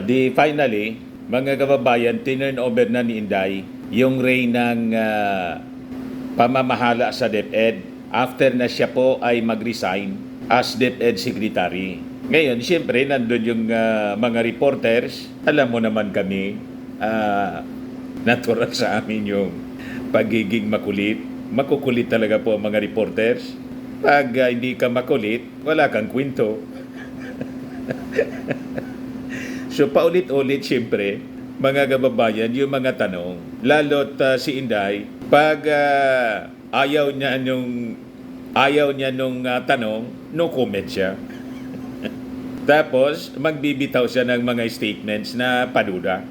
Di finally, mga kababayan, tinurn over na ni Inday yung reign ng pamamahala sa DepEd after na siya po ay mag-resign as DepEd Secretary. Ngayon, siyempre, nandun yung mga reporters. Alam mo naman kami, natural sa amin yung pagiging makulit. Makukulit talaga po ang mga reporters. Pag hindi ka makulit, wala kang kwento. So paulit-ulit siyempre, mga kababayan, yung mga tanong, lalo't si Inday, pag ayaw niya nung tanong, no comment siya. Tapos, magbibitaw siya ng mga statements na paduda.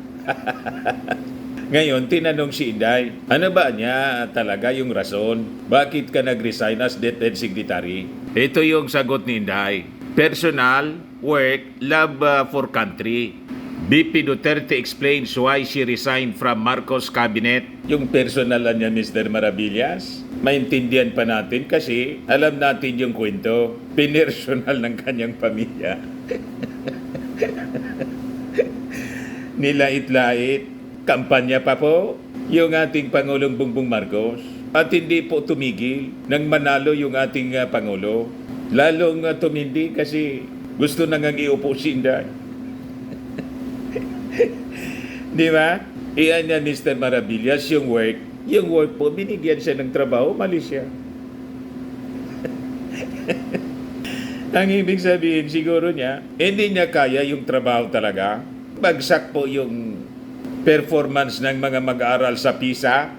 Ngayon, tinanong si Inday, ano ba niya talaga yung rason? Bakit ka nag-resign as DepEd Secretary? Ito yung sagot ni Inday. Personal, work, love for country. BP Duterte explains why she resigned from Marcos cabinet. Yung personal niya, Mr. Maravillas, maintindihan pa natin kasi alam natin yung kwento. Pinersonal ng kanyang pamilya. Nilait-lait, kampanya pa po yung ating Pangulong Bongbong Marcos. At hindi po tumigil nang manalo yung ating Pangulo. Lalong tumindi kasi gusto na ngang iupo si Inday. Di ba? Iyan niya, Mr. Maravillas, yung work. Yung work po, binigyan siya ng trabaho, malis siya. Ang ibig sabihin siguro niya, hindi niya kaya yung trabaho talaga. Bagsak po yung performance ng mga mag-aaral sa PISA.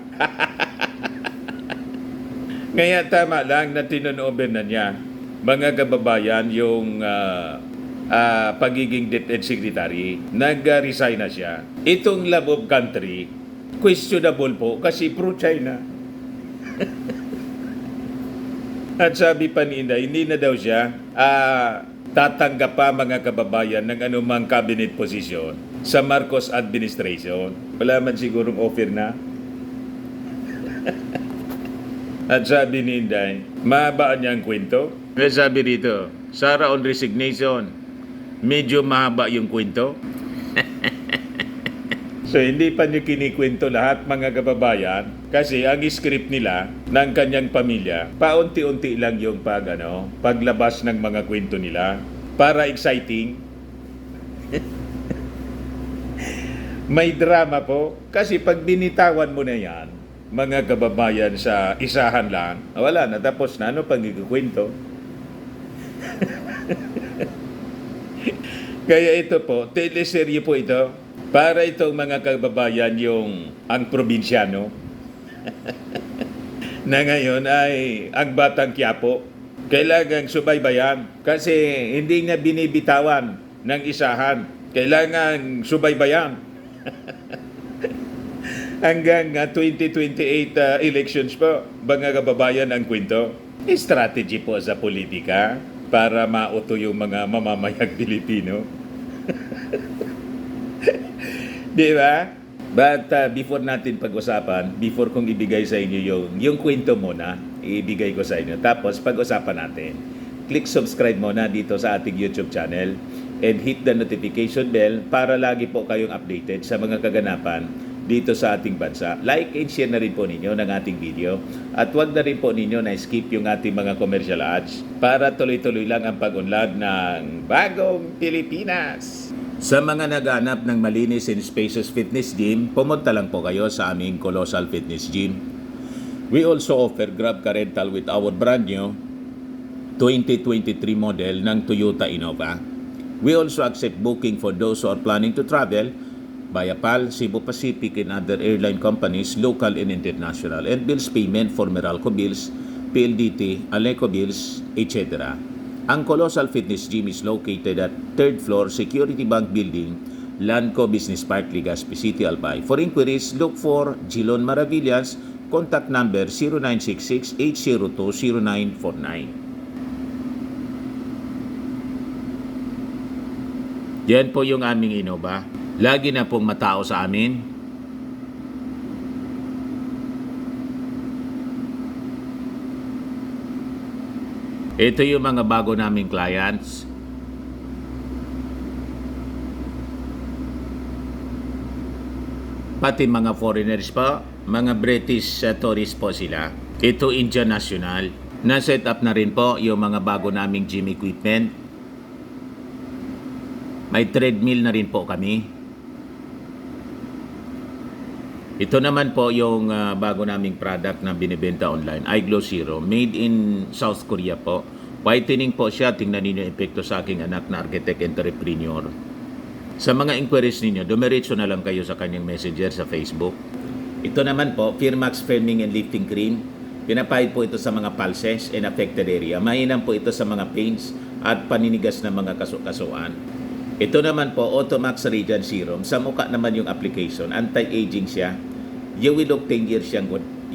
Kaya tama lang na tinunover na niya, mga kababayan, yung pagiging DepEd Secretary. Nag-resign na siya. Itong love of country, questionable po kasi pro-China. At sabi pa ni Inday, hindi na daw siya tatanggap pa, mga kababayan, ng anumang cabinet position sa Marcos administration. Wala man sigurong offer na. At sabi ni Inday, mahaba niya ang kwento. Kaya sabi rito, Sara on resignation, medyo mahaba yung kwento. So hindi pa niyo kinikwento lahat, mga kababayan, kasi ang script nila ng kanyang pamilya, paunti-unti lang yung paglabas ng mga kwento nila para exciting. May drama po kasi pag binitawan mo na yan, mga kababayan, sa isahan lang, wala na, tapos na, ano pang ikukwento? Kaya ito po, teleserye po ito, para itong mga kababayan yung ang probinsyano na ngayon ay ang Batang Quiapo. Kailangang subaybayan kasi hindi niya binibitawan ng isahan. Kailangan subaybayan. Hanggang 2028 elections po, mga kababayan, ang kwento. Strategy po sa politika para mauto yung mga mamamayang Pilipino. Di ba? But before natin pag-usapan, before kong ibigay sa inyo yung kwento muna, ibigay ko sa inyo. Tapos pag-usapan natin. Click subscribe muna dito sa ating YouTube channel and hit the notification bell para lagi po kayong updated sa mga kaganapan dito sa ating bansa. Like and share na rin po ninyo ng ating video. At huwag na rin po ninyo na skip yung ating mga commercial ads para tuloy-tuloy lang ang pag-unlad ng Bagong Pilipinas. Sa mga naghahanap ng malinis and spacious fitness gym, pumunta lang po kayo sa aming Colossal Fitness Gym. We also offer Grab Car Rental with our brand new 2023 model ng Toyota Innova. We also accept booking for those who are planning to travel via PAL, Cebu Pacific, and other airline companies, local and international, and bills payment for Meralco Bills, PLDT, Aleco Bills, etc. Ang Colossal Fitness Gym is located at 3rd floor Security Bank Building, Lanco Business Park, Legazpi City, Albay. For inquiries, look for Jilon Maravillas. Contact number 0966-802-0949. Yan po yung aming Innova. Lagi na pong matao sa amin. Ito yung mga bago naming clients. pati mga foreigners po, mga British tourists po sila. Ito Indian National. Na-set up na rin po yung mga bago naming gym equipment. May treadmill na rin po kami. Ito naman po yung bago naming product na binibenta online, iGlow Zero, made in South Korea po. Whitening po siya, tingnan ninyo yung epekto sa aking anak na architect entrepreneur. Sa mga inquiries ninyo, dumiretso na lang kayo sa kanyang messenger sa Facebook. Ito naman po, Firmax Firming and Lifting Cream. Pinapahid po ito sa mga pulses and affected area. Mainam po ito sa mga pains at paninigas ng mga kasukasuan. Ito naman po, Automax Radiant Serum. Sa mukha naman yung application. Anti-aging siya. You will look 10 years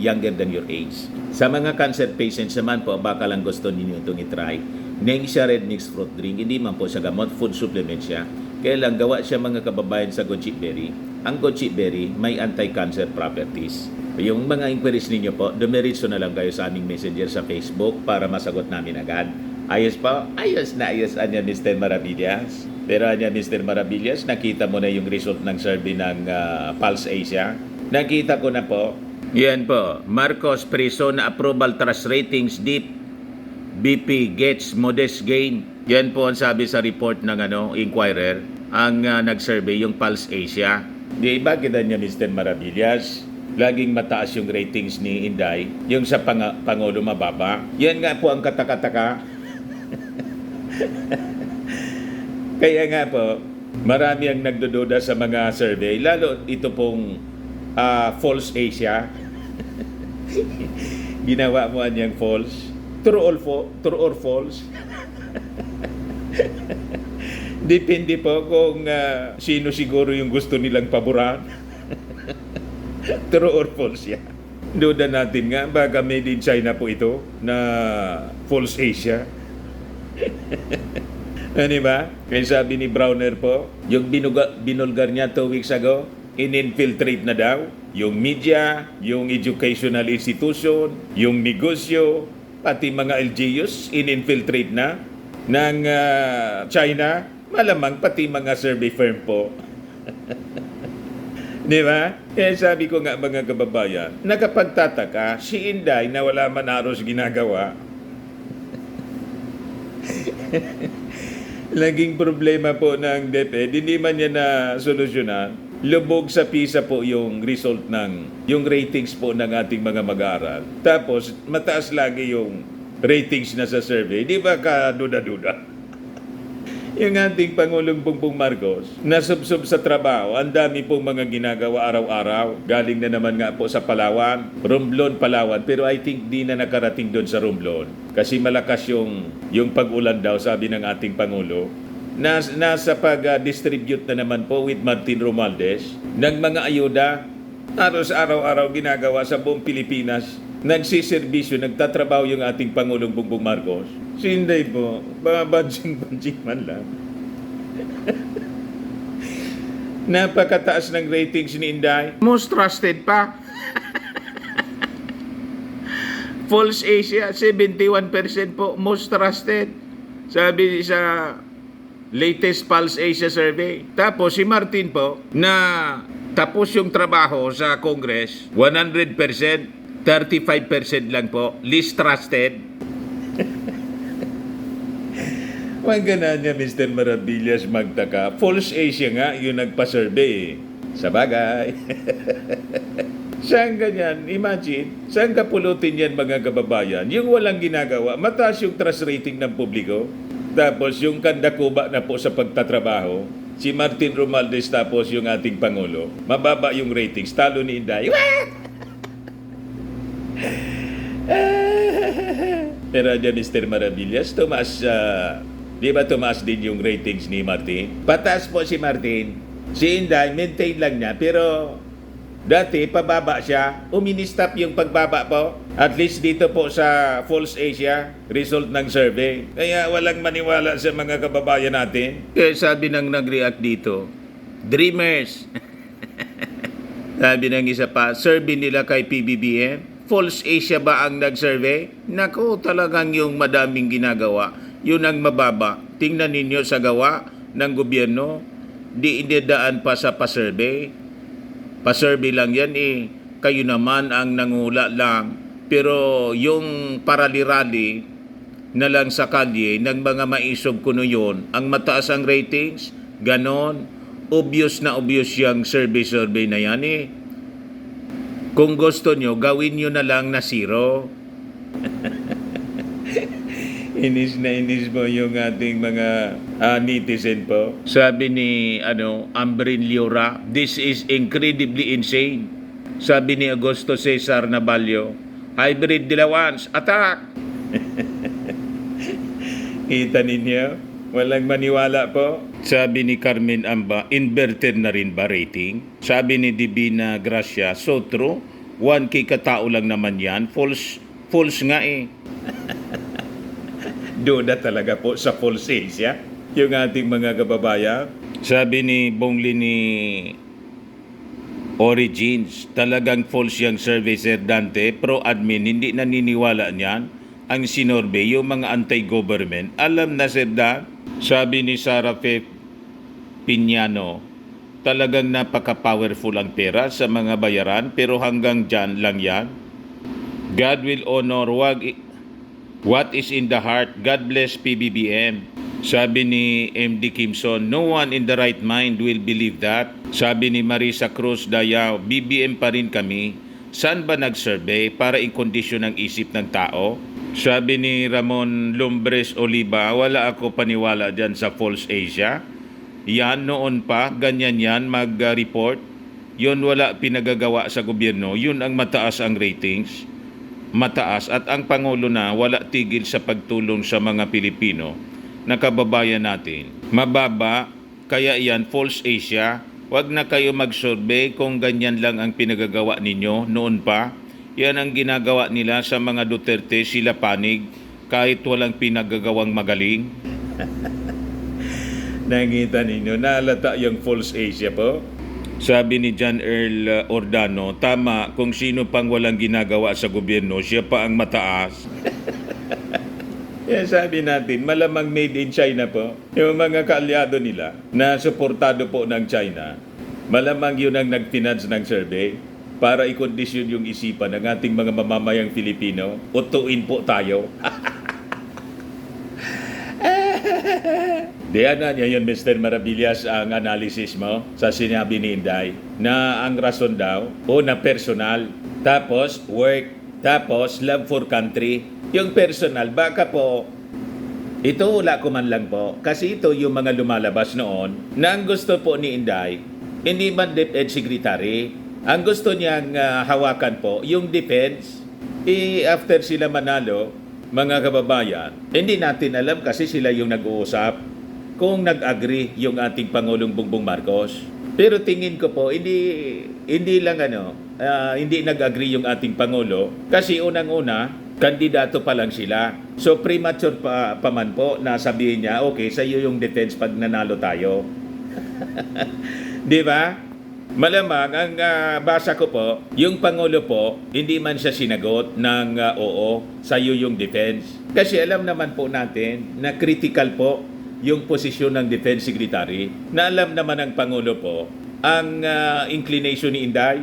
younger than your age. Sa mga cancer patients naman po, baka lang gusto ninyo itong itry. Name siya Red Mixed Fruit Drink. Hindi man po siya gamot. Food supplement siya. Kaya lang gawa siya mga kababayan sa goji berry. Ang goji berry may anti-cancer properties. Yung mga inquiries ninyo po, dumiretso na lang kayo sa aming messenger sa Facebook para masagot namin agad. Ayos po? Ayos na ayos anya Mr. Maravillas. Pero anya Mr. Maravillas, nakita mo na yung result ng survey ng Pulse Asia. Nakita ko na po. Yan po. Marcos Preso na approval trust ratings deep. BP gets modest gain. Yan po ang sabi sa report ng Inquirer. Ang nag-survey yung Pulse Asia. Di ba kita niya Mr. Maravillas? Laging mataas yung ratings ni Inday. Yung sa Pangulo mababa. Yan nga po ang katakataka. Kaya nga po, marami ang nagdududa sa mga survey, lalo ito pong false Asia. Ginawa mo anyang false. True or false? Depende po kung sino siguro yung gusto nilang paboran. True or false yan. Duda natin nga, baka made in China po ito na false Asia. Ano ba? Kaya sabi ni Browner po, yung binulgar niya 2 weeks ago, in-infiltrate na daw yung media, yung educational institution, yung negosyo, pati mga LGUs, in-infiltrate na ng China, malamang pati mga survey firm po. Di ba? Kaya sabi ko nga mga kababayan, nakapagtataka, si Inday na wala man halos ginagawa, laging problema po ng DepEd, hindi man niya na solusyonan. Lubog sa PISA po yung result yung ratings po ng ating mga mag-aaral. Tapos, mataas lagi yung ratings na sa survey. Di ba ka-duda-duda? Yung ating Pangulong Bongbong Marcos, nasubsob sa trabaho, ang dami pong mga ginagawa araw-araw. Galing na naman nga po sa Palawan, Romblon, Palawan. Pero I think di na nakarating doon sa Romblon. Kasi malakas yung pag-ulan daw, sabi ng ating Pangulo. Nasa pag-distribute na naman po with Martin Romualdez ng mga ayuda. Halos araw-araw ginagawa sa buong Pilipinas. Nagsiservisyo, nagtatrabaho yung ating Pangulong Bongbong Marcos. Si Inday po, banjing man lang. Napakataas ng ratings ni Inday. Most trusted pa. False Asia, 71% po, most trusted. Sabi sa latest Pulse Asia survey. Tapos si Martin po, na tapos yung trabaho sa Congress, 100%. 35% lang po, least trusted. Huwag ganun niya, Mr. Maravillas, magtaka. False Asia nga, yung nagpa-survey. Sa bagay. Saan ganyan? Imagine, saan kapulutin yan mga kababayan? Yung walang ginagawa, mataas yung trust rating ng publiko. Tapos yung kandakuba na po sa pagtatrabaho, si Martin Romualdez tapos yung ating Pangulo, mababa yung ratings, talo ni Inday. Pero dyan Mr. Maravillas, tumaas, di ba tumaas din yung ratings ni Martin? Pataas po si Martin. Si Inday, maintain lang niya, pero dati pababa siya. Uministop yung pagbaba po. At least dito po sa False Asia, result ng survey. Kaya walang maniwala sa mga kababayan natin. Kaya sabi nang nag-react dito, Dreamers. Sabi ng isa pa, survey nila kay PBBM. False Asia ba ang nag-survey? Naku, talagang yung madaming ginagawa. Yun ang mababa. Tingnan ninyo sa gawa ng gobyerno. Di inidaan pa sa pa-survey. Pa-survey lang yan kayo naman ang nangula lang. Pero yung parali-rally na lang sa kalye ng mga maisog kuno yun, ang mataas ang ratings, ganon, obvious na obvious yung survey na yan Kung gusto nyo, gawin nyo na lang na zero. Inis na inis mo yung ating mga netizen po. Sabi ni Ambrin Liora, this is incredibly insane. Sabi ni Augusto Cesar Nabalio, hybrid dilawans, attack! Kita ninyo? Walang maniwala po. Sabi ni Carmen Amba, inverted na rin ba rating? Sabi ni Divina Gracia, so true. 1K katao lang naman yan. False nga Duda talaga po sa false Asia. Yung ating mga kababayan. Sabi ni Bongli ni Origins, talagang false yung survey, Sir Dante. Pro-admin, hindi naniniwala niyan. Ang sinorbe, yung mga anti-government. Alam na, Sir Dan. Sabi ni Sarah F. Piñano, talagang napaka-powerful ang pera sa mga bayaran, pero hanggang dyan lang yan. God will honor what is in the heart. God bless PBBM. Sabi ni MD Kimson, no one in the right mind will believe that. Sabi ni Marisa Cruz Dayao, BBM pa rin kami. Saan ba nag-survey para i-kondisyon ang isip ng tao? Sabi ni Ramon Lumbres Oliva, wala ako paniwala dyan sa false Asia. Yan noon pa, ganyan yan mag-report. Yun wala pinagagawa sa gobyerno. Yun ang mataas ang ratings. Mataas at ang Pangulo na wala tigil sa pagtulong sa mga Pilipino na kababayan natin. Mababa, kaya yan false Asia. Huwag na kayo mag-survey kung ganyan lang ang pinagagawa ninyo noon pa. Yan ang ginagawa nila sa mga Duterte, sila panig, kahit walang pinagagawang magaling. Nakita ninyo, naalata yung false Asia po. Sabi ni John Earl Ordano, tama, kung sino pang walang ginagawa sa gobyerno, siya pa ang mataas. Yan sabi natin, malamang made in China po. Yung mga kaalyado nila na suportado po ng China, malamang yun ang nag-finance ng survey para i-condition yung isipan ng ating mga mamamayang Filipino. Utuin po tayo. Diyan na yun, Mr. Maravillas, ang analysis mo sa sinabi ni Inday na ang rason daw, una personal, tapos work, tapos love for country. Yung personal, baka po, ito wala ko man lang po, kasi ito yung mga lumalabas noon na ang gusto po ni Inday, hindi man DepEd Secretary, ang gusto niyang hawakan po, yung defense, after sila manalo, mga kababayan, hindi natin alam kasi sila yung nag-uusap kung nag-agree yung ating Pangulong Bongbong Marcos. Pero tingin ko po, hindi lang hindi nag-agree yung ating Pangulo kasi unang-una, kandidato pa lang sila. So premature pa man po na sabihin niya, okay, sa iyo yung defense pag nanalo tayo. Di ba? Malamang, ang basa ko po, yung Pangulo po, hindi man siya sinagot ng oo, sa iyo yung defense. Kasi alam naman po natin na critical po yung posisyon ng Defense Secretary, na alam naman ng Pangulo po ang inclination ni Inday.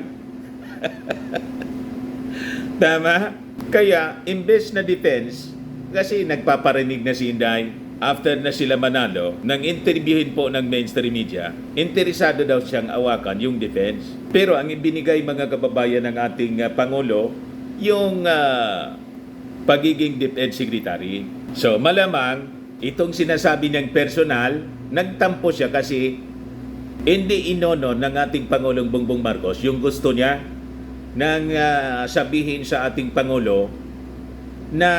Tama? Kaya, imbes na defense, kasi nagpaparinig na si Inday, after na sila manalo, nang interviewin po ng mainstream media, interesado daw siyang awakan yung defense. Pero ang ibinigay mga kababayan ng ating Pangulo, yung pagiging DepEd Secretary. So malamang, itong sinasabi niyang personal, nagtampo siya kasi hindi inono ng ating Pangulong Bongbong Marcos yung gusto niya nang sabihin sa ating Pangulo na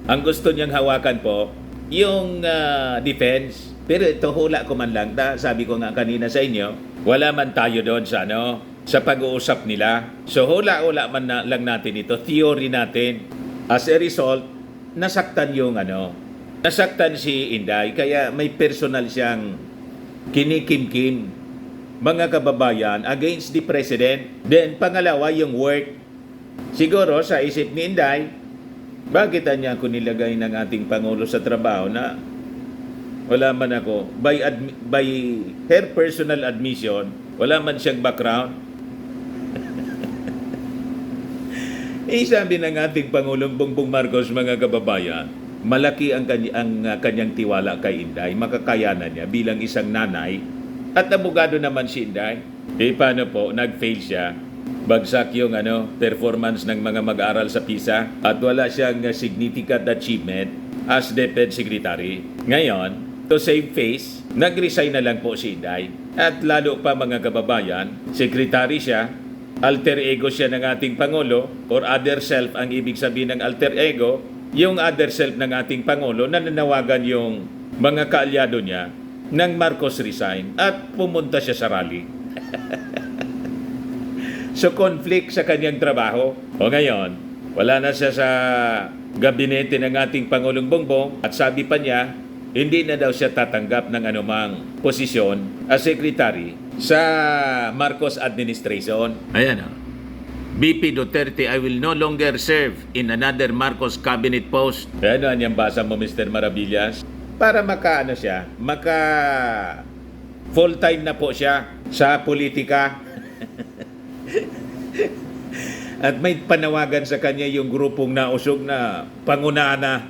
ang gusto niyang hawakan po yung defense. Pero ito hula ko man lang, sabi ko nga kanina sa inyo, wala man tayo doon sa pag-uusap nila. So hula-hula man lang natin ito, theory natin. As a result, nasaktan nasaktan si Inday, kaya may personal siyang kinikim-kim, mga kababayan, against the President. Then pangalawa, yung work. Siguro sa isip ni Inday, bakit niya ako nilagay ng ating Pangulo sa trabaho na wala man ako, by her personal admission, wala man siyang background, Sabi ng ating Pangulong Bongbong Marcos, mga kababayan, malaki ang kanyang tiwala kay Inday, makakayanan niya bilang isang nanay at abogado naman si Inday. Paano po, nag-fail siya, bagsak yung performance ng mga mag-aaral sa PISA at wala siyang significant achievement as DepEd Secretary. Ngayon, to save face, nag-resign na lang po si Inday. At lalo pa mga kababayan, secretary siya, alter ego siya ng ating Pangulo, or other self ang ibig sabihin ng alter ego, yung other self ng ating Pangulo, nananawagan yung mga kaalyado niya ng Marcos resign at pumunta siya sa rally. So conflict sa kanyang trabaho. O ngayon, wala na siya sa gabinete ng ating Pangulong Bongbong at sabi pa niya, hindi na daw siya tatanggap ng anumang posisyon as secretary sa Marcos administration. Ayan o. BP Duterte, I will no longer serve in another Marcos cabinet post. Ano ang basa mo, Mr. Maravillas? Para maka full-time na po siya sa politika. At may panawagan sa kanya yung grupong nausog na panguna na.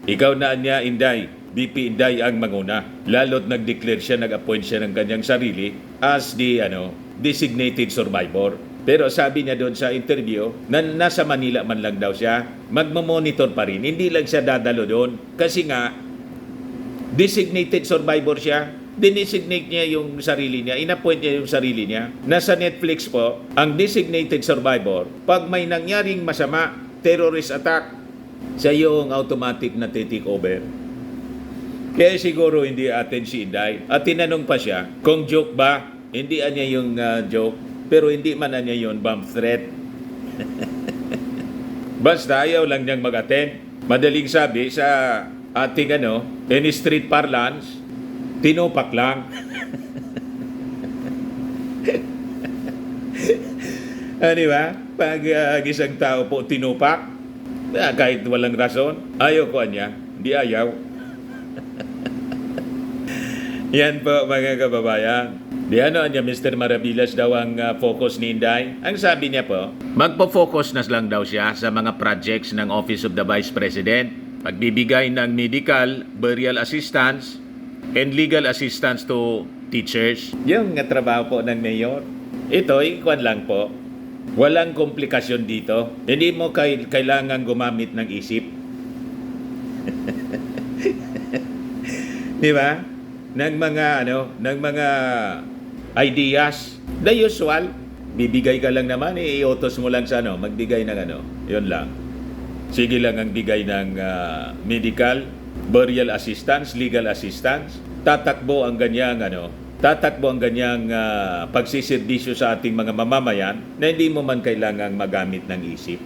Ikaw na niya, Inday. BP Inday ang manguna. Lalo't nag-declare siya, nag-appoint siya ng kanyang sarili as the designated survivor. Pero sabi niya doon sa interview na nasa Manila man lang daw siya, magmamonitor pa rin. Hindi lang siya dadalo doon kasi nga designated survivor siya. Dinesignate niya yung sarili niya, inappoint niya yung sarili niya. Nasa Netflix po, ang designated survivor, pag may nangyaring masama, terrorist attack, siya yung automatic na take over. Kaya siguro hindi atin si Inday. At tinanong pa siya, kung joke ba? Hindi niya yung joke, pero hindi man niya yung bomb threat. Basta ayaw lang niyang mag-attend. Madaling sabi sa ating in street parlance, tinupak lang. Di ba? Pag isang tao po tinupak, kahit walang rason, ayaw ko niya. Hindi ayaw. Yan po mga kababayan. Di niya Mr. Maravillas daw ang focus ni Inday. Ang sabi niya po, magpo-focus na lang daw siya sa mga projects ng Office of the Vice President, pagbibigay ng medical, burial assistance, and legal assistance to teachers. Yung trabaho po ng mayor. Ito, ikuan lang po. Walang komplikasyon dito. Hindi mo kailangan gumamit ng isip. Di ba? Ng mga ideas. The usual. Bibigay ka lang naman, i-utos mo lang sa magbigay ng yun lang. Sige lang ang bigay ng medical, burial assistance, legal assistance. Tatakbo ang ganyang pagsiservisyo sa ating mga mamamayan na hindi mo man kailangang magamit ng isip.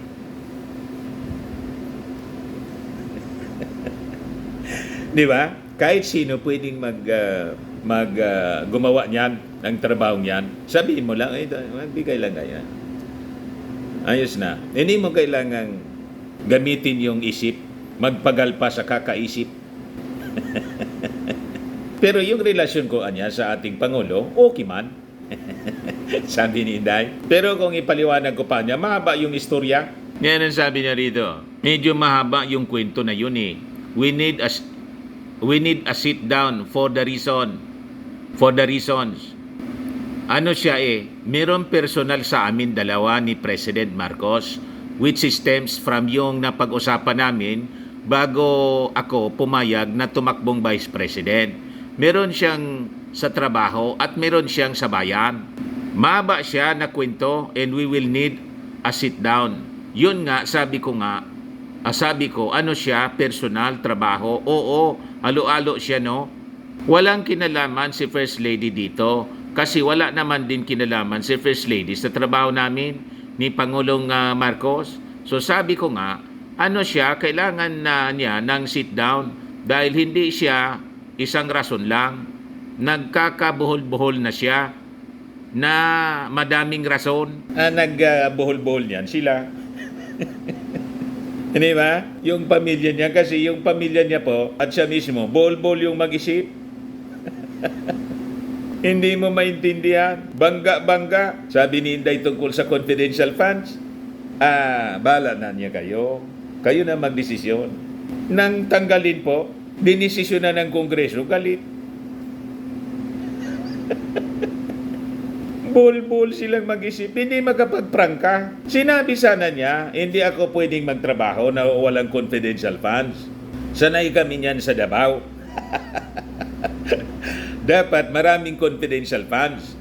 Di ba? Kahit sino pwedeng gumawa niyan ng trabaho niyan. Sabihin mo lang, magbigay lang kaya. Ayos na. Hindi mo kailangang gamitin yung isip, magpagalpa sa kakaisip. Pero yung relasyon ko sa ating Pangulo, okay man. Sabi ni Inday. Pero kung ipaliwanag ko pa niya, mahaba yung istorya. Yan ang sabi niya rito. Medyo mahaba yung kwento na yun eh. We need a sit down for the reasons. Ano siya mayroong personal sa amin dalawa ni President Marcos which stems from yung napag-usapan namin bago ako pumayag na tumakbong Vice President. Meron siyang sa trabaho at meron siyang sa bayan. Mahaba siya na kwento and we will need a sit down. Yun nga, sabi ko, ano siya, personal, trabaho, oo, alo-alo siya, no? Walang kinalaman si First Lady dito kasi wala naman din kinalaman si First Lady sa trabaho namin ni Pangulong Marcos. So sabi ko nga, ano siya, kailangan na niya ng sit down dahil hindi siya isang rason lang. Nagkakabuhol-buhol na siya na madaming rason. Nagbuhol-buhol niyan sila. Hindi ba? Yung pamilya niya, kasi yung pamilya niya po at siya mismo, bol-bol yung mag-isip. Hindi mo maintindihan. Bangga-bangga. Sabi ni Inday tungkol sa confidential funds. Bala na niya kayo. Kayo na magdesisyon. Nang tanggalin po, dinesisyon na ng Kongreso, galit. Bul-bul silang mag-isip, hindi makapagprangka. Sinabi sana niya, hindi ako pwedeng magtrabaho na walang confidential funds. Sanay kami niyan sa Davao. Dapat maraming confidential funds.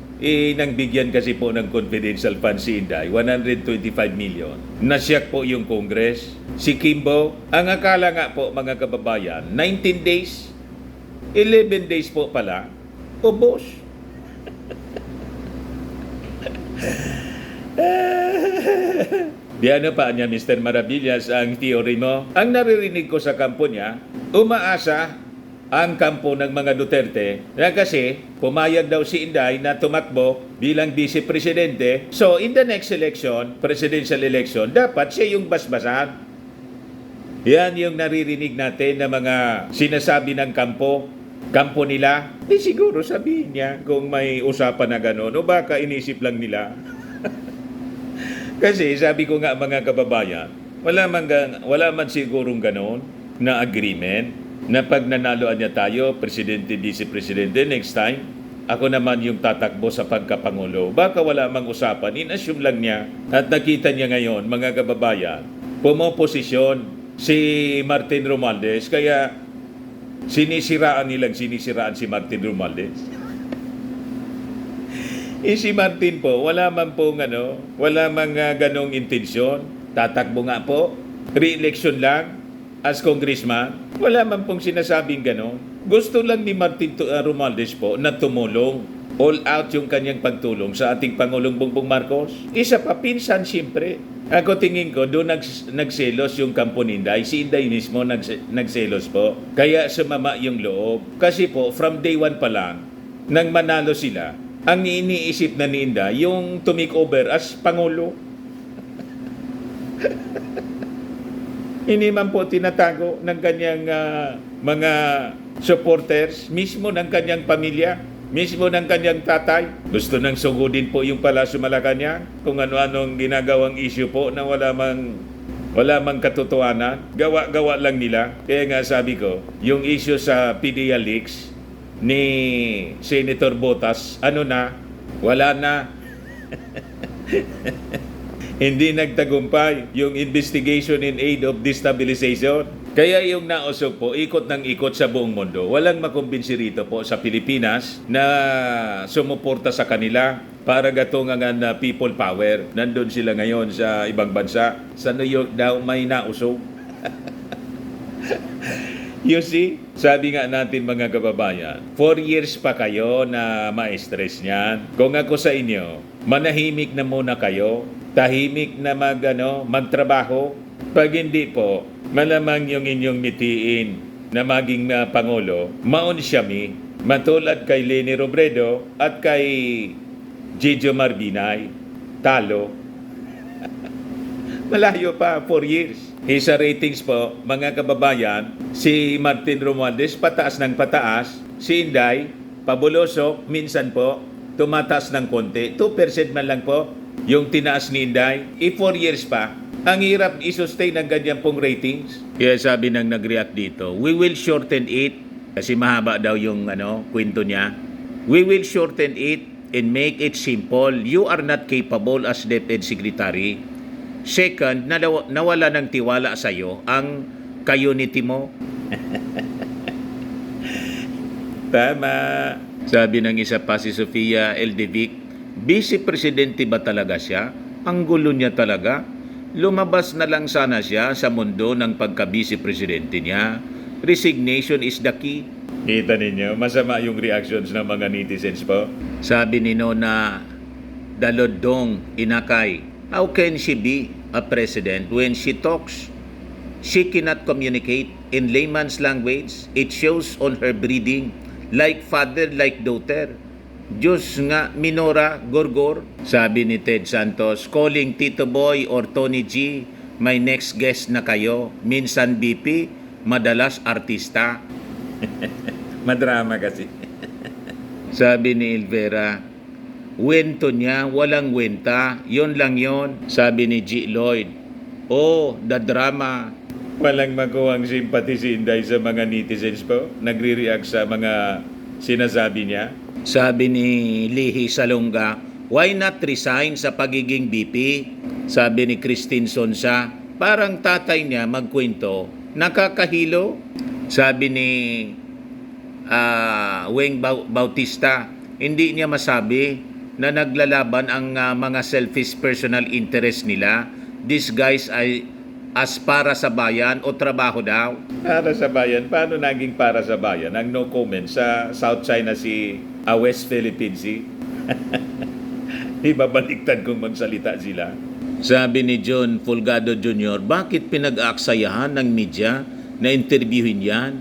Nang bigyan kasi po ng confidential funds si Inday, 125 million. Nasyak po yung Congress. Si Kimbo, ang akala nga po mga kababayan, 19 days, 11 days po pala, ubos. Diyan pa niya, Mr. Maravillas, ang theory mo. Ang naririnig ko sa kampo niya, umaasa ang kampo ng mga Duterte na kasi pumayag daw si Inday na tumakbo bilang vice presidente. So, in the next election, presidential election, dapat siya yung basbasan. Yan yung naririnig natin na mga sinasabi ng kampo nila. Siguro sabihin niya kung may usapan na gano'n o baka inisip lang nila. Kasi sabi ko nga mga kababayan, wala man sigurong gano'n na agreement na pag nanaloan niya tayo, presidente, vice-presidente, next time, ako naman yung tatakbo sa pagkapangulo. Baka wala mang usapan, in-assume lang niya. At nakita niya ngayon, mga kababayan, pumoposisyon si Martin Romualdez, kaya sinisiraan si Martin Romualdez. Si Martin po, wala man ganong intensyon. Tatakbo nga po, re-election lang, as congressman, wala man pong sinasabing gano'n. Gusto lang ni Martin Romualdez po na tumulong. All out yung kanyang pagtulong sa ating Pangulong Bongbong Marcos. Isa pa, pinsan siyempre. Ako tingin ko, doon nagselos yung kampo ni Inday. Si Inday mismo nagselos po. Kaya sumama yung loob. Kasi po, from day one pa lang, nang manalo sila, ang iniisip na ni Inday, yung to make over as Pangulo. Hindi man po tinatago ng kanyang mga supporters, mismo ng kanyang pamilya, mismo ng kanyang tatay. Gusto nang sugudin po yung Palasyo Malacanang kung ano-anong ginagawang issue po na wala mang katotohanan. Gawa-gawa lang nila. Kaya nga sabi ko, yung issue sa PDEA leaks ni Senator Botas, wala na. Hindi nagtagumpay yung investigation in aid of destabilization. Kaya yung nausog po, ikot ng ikot sa buong mundo. Walang makumbinsi rito po sa Pilipinas na sumuporta sa kanila para gatungan na people power. Nandun sila ngayon sa ibang bansa. Sa New York daw may nausog. You see, sabi nga natin mga kababayan, 4 years pa kayo na ma-stress niyan. Kung ako sa inyo, manahimik na muna kayo, tahimik na magtrabaho. Pag hindi po, malamang yung inyong mitiin na maging Pangulo, maun siya matulad kay Leni Robredo at kay Gigio Marbinay, talo. Malayo pa, 4 years. Sa ratings po, mga kababayan, si Martin Romualdez pataas ng pataas, si Inday, pabulosok, minsan po, tumataas ng konti, 2% man lang po, yung tinaas ni Inday, 4 years pa, ang hirap i-sustain ng ganyan pong ratings. Kaya sabi ng nag-react dito, we will shorten it, kasi mahaba daw yung kwento niya, we will shorten it and make it simple. You are not capable as DepEd Secretary. Second, nawala ng tiwala sa iyo ang community mo. Tama. Sabi ng isa pa si Sofia Eldevic, Vice Presidente ba talaga siya? Ang gulo niya talaga. Lumabas na lang sana siya sa mundo ng pagka-Vice Presidente niya. Resignation is the key. Kita ninyo, masama yung reactions ng mga netizens po. Sabi ni Nona Dalodong Inakay, how can she be a president when she talks? She cannot communicate in layman's language. It shows on her breathing. Like father, like daughter. Diyos nga, Minora, Gorgor. Sabi ni Ted Santos, calling Tito Boy or Tony G, my next guest na kayo. Minsan BP, madalas artista. Madrama kasi. Sabi ni Elvera, Wento niya, walang wenta. Yun lang yon, sabi ni G. Lloyd. Oh, the drama. Walang makuhang sympathy si Inday sa mga netizens po. Nagre-react sa mga sinasabi niya. Sabi ni Lihi Salonga, why not resign sa pagiging VP? Sabi ni Christine Sonsa, parang tatay niya magkwento. Nakakahilo. Sabi ni Weng Bautista, hindi niya masabi na naglalaban ang mga selfish personal interest nila. These guys ay as para sa bayan o trabaho daw? Para sa bayan? Paano naging para sa bayan? Ang no comment sa South China Sea, West Philippine Sea. Ibabaliktad kung magsalita sila. Sabi ni John Fulgado Jr., bakit pinag-aaksayahan ng media na interviewin yan?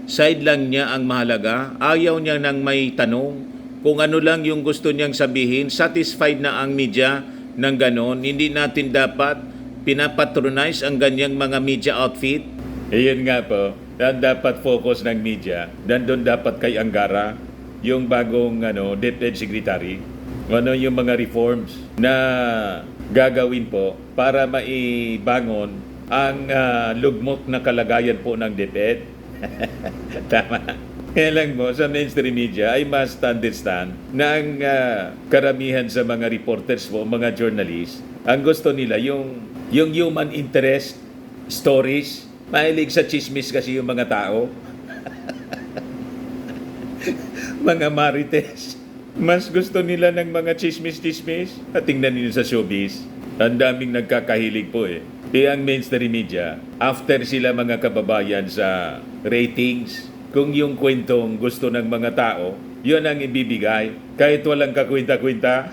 Side lang niya ang mahalaga. Ayaw niya nang may tanong. Kung ano lang yung gusto niyang sabihin, satisfied na ang media ng ganon. Hindi natin dapat pinapatronize ang ganyang mga media outfit. Iyon nga po, dapat focus ng media. Nandun dapat kay Angara, yung bagong DepEd Secretary. Ano yung mga reforms na gagawin po para maibangon ang lugmok na kalagayan po ng DepEd. Tama. Kaya lang mo, sa mainstream media, I must understand na ang karamihan sa mga reporters po, mga journalists, ang gusto nila yung human interest stories. Mahilig sa chismis kasi yung mga tao. Mga marites. Mas gusto nila ng mga chismis-chismis. At tingnan niyo sa showbiz, ang daming nagkakahilig po eh. Kaya ang mainstream media, after sila mga kababayan sa ratings, kung yung kwentong gusto ng mga tao, yun ang ibibigay. Kahit walang kakwenta-kwenta.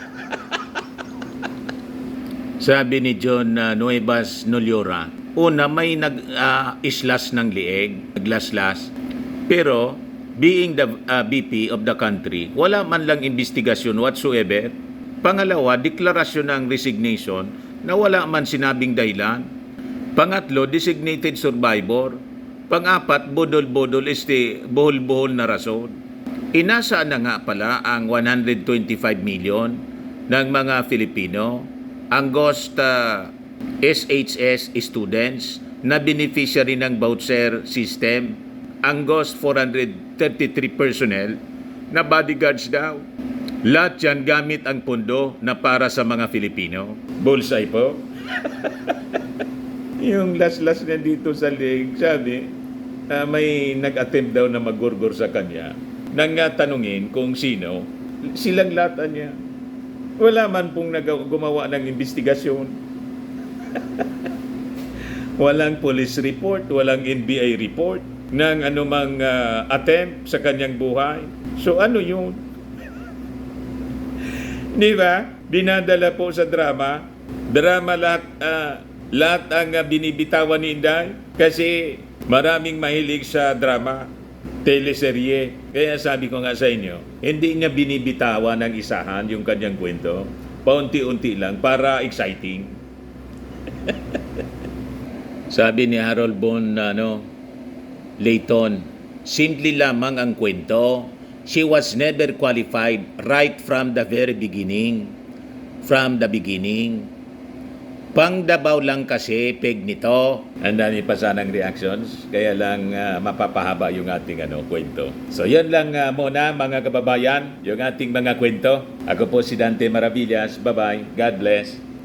Sabi ni John Nuevas Noliora, una may nag-islas ng lieg, naglaslas. Pero being the VP of the country, wala man lang investigasyon whatsoever. Pangalawa, deklarasyon ng resignation na wala man sinabing dahilan. Pangatlo, designated survivor. Pang-apat, bodol-bodol buhol-buhol na rason. Inasaan na nga pala ang 125 million ng mga Filipino, ang ghost SHS students na beneficiary ng voucher system, ang ghost 433 personnel na bodyguards daw. Lahat yan gamit ang pondo na para sa mga Filipino. Bullseye po. Yung last na dito sa leg, sabi, may nag-attempt daw na magurgur sa kanya. Nang tanungin kung sino, silang lata niya. Wala man pong gumawa ng investigasyon. Walang police report, walang NBI report ng anumang attempt sa kanyang buhay. So ano yun? Di ba? Dinadala po sa drama. Drama lahat ang binibitawan ni Inday kasi maraming mahilig sa drama, teleserye. Kaya sabi ko nga sa inyo, hindi niya binibitawan ng isahan yung kanyang kwento. Paunti-unti lang para exciting. Sabi ni Harold Bon Layton, simple lamang ang kwento. She was never qualified right from the very beginning. From the beginning. Pangdabaw lang kasi peg nito. Ang dami pa sanang reactions, kaya lang mapapahaba yung ating kwento. So yan lang muna mga kababayan, yung ating mga kwento. Ako po si Dante Maravillas. Bye-bye. God bless.